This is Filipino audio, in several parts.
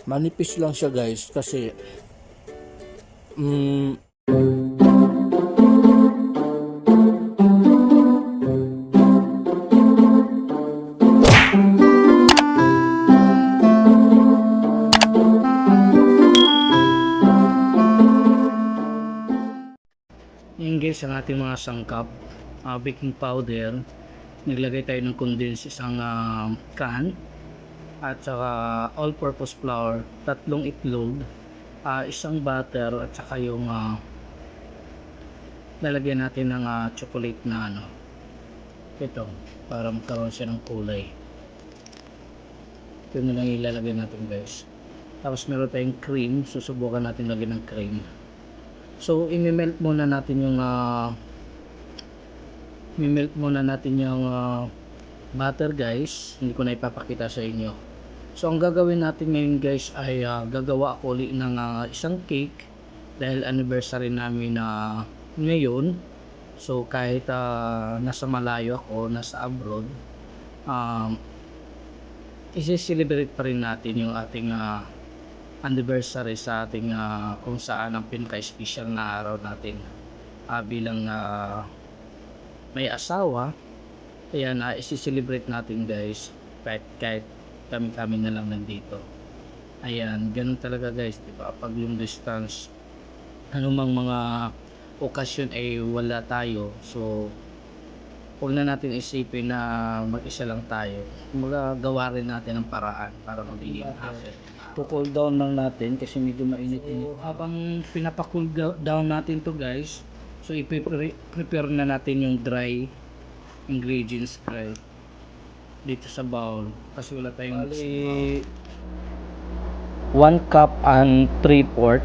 Manipis lang siya guys kasi yun guys ang ating mga sangkap. Baking powder, naglagay tayo ng condensed isang can, at saka all-purpose flour, 3 itlog, isang butter, at saka yung lalagyan natin ng chocolate na ito para magkaroon siya ng kulay. Ito na lang ilalagay natin guys. Tapos meron tayong cream, susubukan natin lagyan ng cream. So i-melt muna natin yung butter guys. Hindi ko na ipapakita sa inyo. So ang gagawin natin ngayon guys ay gagawa ako ulit ng isang cake dahil anniversary namin ngayon. So kahit nasa malayo ako, nasa abroad, isi-celebrate pa rin natin yung ating anniversary sa ating kung saan ang pinaka-special na araw natin bilang may asawa. Ayan, isi-celebrate natin guys kahit kami na lang nandito. Ayan, ganun talaga guys, diba? Pag yung distance, anumang mga okasyon ay wala tayo, so huwag na natin isipin na mag-isa lang tayo. Magawa rin natin ang paraan para magiging hassle. To-cool down lang natin kasi medyo mainit-init. So, habang pinapa-cool down natin to guys, so i-prepare na natin yung dry ingredients dito sa bowl kasi wala tayong 1 cup and 3/4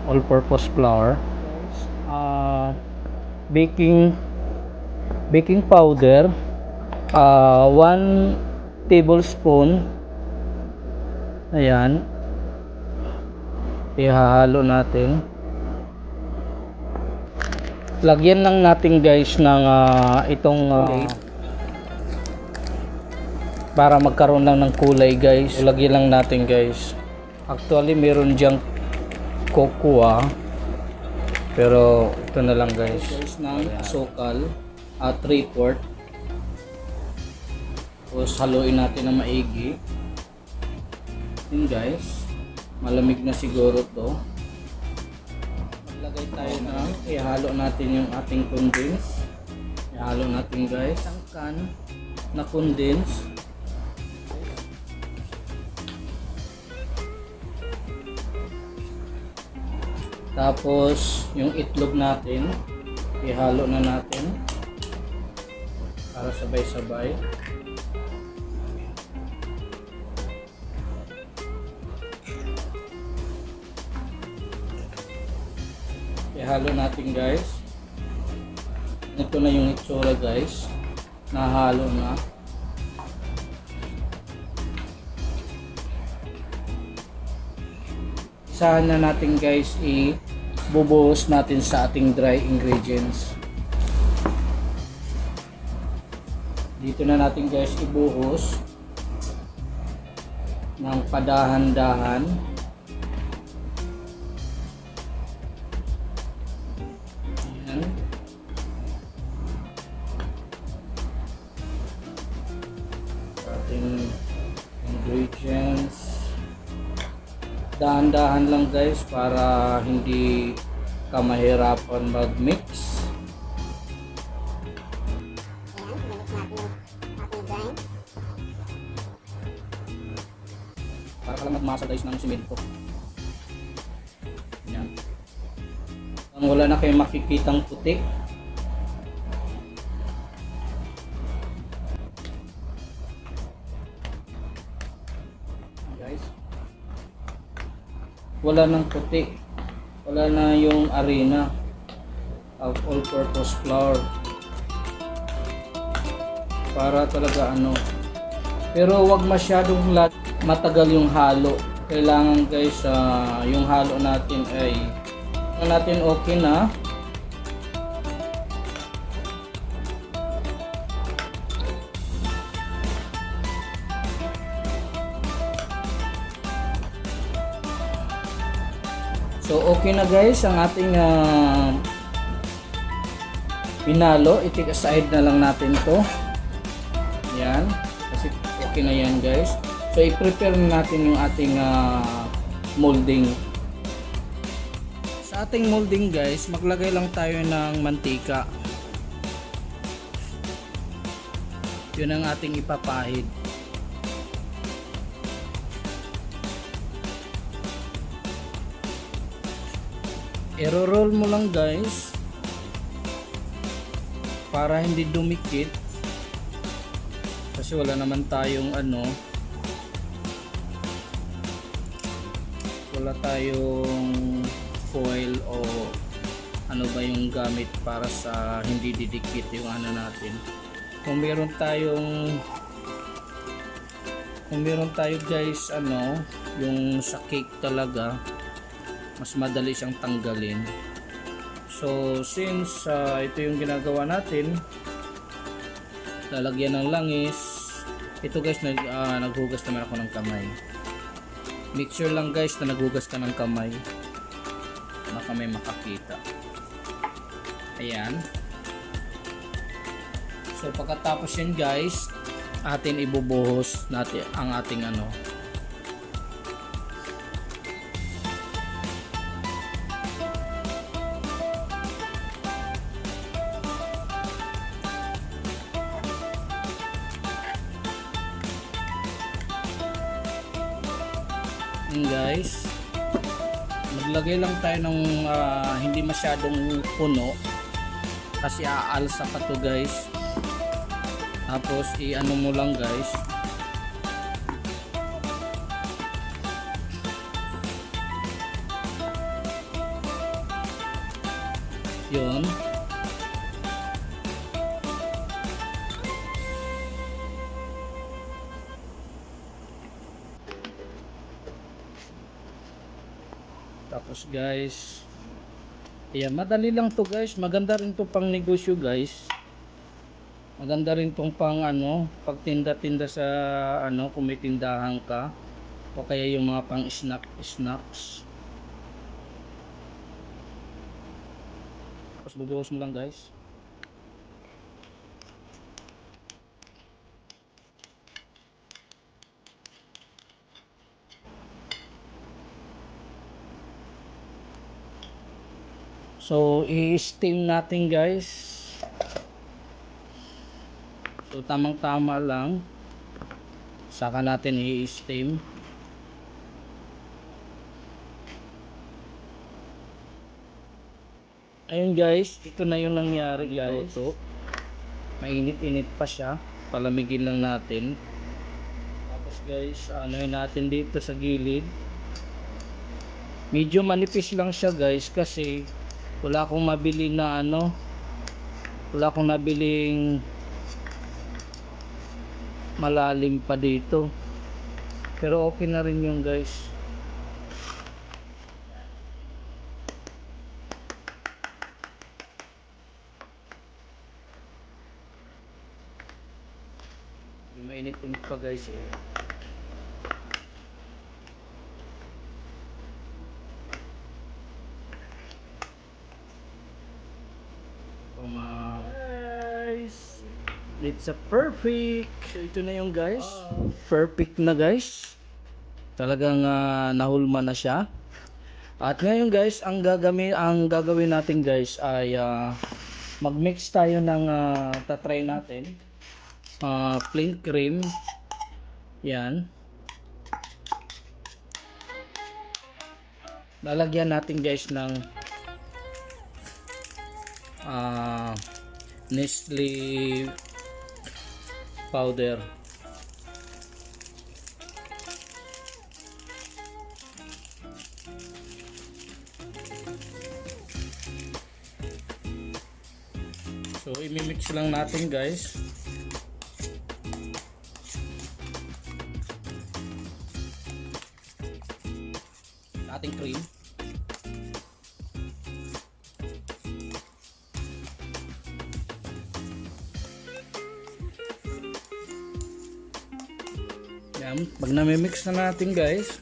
all-purpose flour, baking powder, 1 tablespoon. Ayan, ihahalo natin. Lagyan lang natin guys ng itong para magkaroon lang ng kulay guys. Lagyan lang natin guys. Actually meron diyang cocoa, pero ito na lang guys. Ng sukal 3/4. Tapos haluin natin ng maigi. Yun guys, malamig na siguro to. Maglagay tayo ng ihalo natin yung ating condense. Ihalo natin guys ang can na condense. Tapos yung itlog natin ihalo na natin para sabay-sabay. Ihalo natin guys. Ito na yung itsura guys. Nahalo na. Isahan na natin guys, ibubuhos natin sa ating dry ingredients. Dito na natin guys ibuhos ng padahan-dahan. Ating ingredients, dahan-dahan lang guys para hindi ka mahirapan mag-mix. Para ka lang magmasa guys ng simento. Yan. Wala na kayong makikitang puti. Wala nang puti, wala na yung arena of all-purpose flour para talaga pero wag masyadong matagal yung halo. Kailangan guys yung halo natin ay okay na. So okay na guys ang ating pinalo. I-take aside na lang natin to. Yan. Kasi okay na yan guys. So i-prepare na natin yung ating molding. Sa ating molding guys, maglagay lang tayo ng mantika. Yun ang ating ipapahid. I-roll mo lang guys para hindi dumikit, kasi wala naman tayong wala tayong foil o ano ba yung gamit para sa hindi didikit yung natin. Kung meron tayo guys yung sa cake talaga, mas madali siyang tanggalin. So since ito yung ginagawa natin, lalagyan ng langis. Ito guys, naghugas naman ako ng kamay. Make sure lang guys na naghugas ka ng kamay, baka may makakita. Ayan. So pagkatapos yan guys, atin ibubuhos natin ang ating guys, maglagay lang tayo ng hindi masyadong puno kasi aalsa pa to guys. Tapos mo lang guys, yun. Tapos guys, ayan, madali lang to guys. Maganda rin to pang negosyo guys. Maganda rin tong pang pagtinda-tinda sa kung may tindahan ka, o kaya yung mga pang snacks. Tapos bubuhos mo lang guys. So i-steam natin guys. So tamang tama lang, saka natin i-steam. Ayun guys, ito na yung nangyari guys. Mainit-init pa siya, palamigin lang natin. Tapos guys, yun natin dito sa gilid. Medyo manipis lang siya guys, kasi wala akong mabili na wala akong nabiling malalim pa dito, pero okay na rin yung guys. Mainit-init pa guys eh. Guys, it's a perfect. So ito na yung guys, perfect na guys. Talagang nahulma na siya. At ngayon guys, ang gagawin natin guys ay mag-mix tayo ng tatry natin plain cream. Yan, lalagyan natin guys ng Nestle powder. So i-mix lang natin guys. Ating cream. Yan, pag na-mix na natin guys,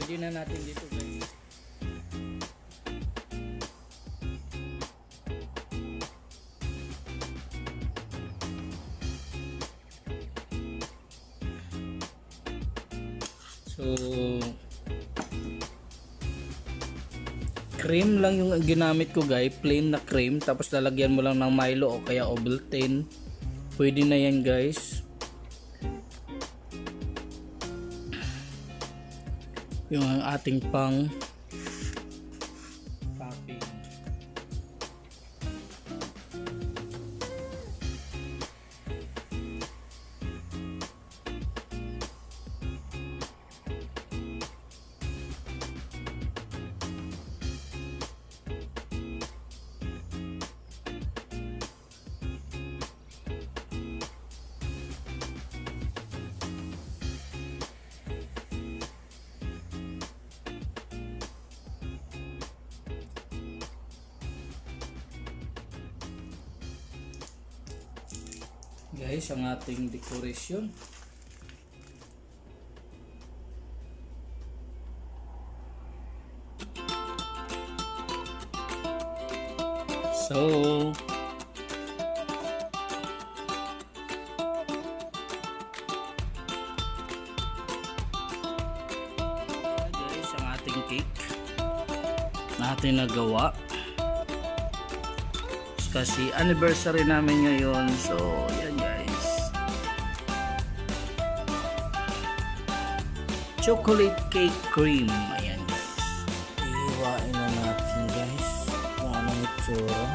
Pwede na natin dito guys. So cream lang yung ginamit ko guys, plain na cream, tapos lalagyan mo lang ng Milo o kaya Ovaltine. Pwede na yan guys. Yung ating pang topping. Guys, ang ating decoration. So guys, ang ating cake natin nagawa kasi anniversary namin ngayon. So yan guys, chocolate cake cream. Ayan guys, iiwain na natin guys kung anong itsura.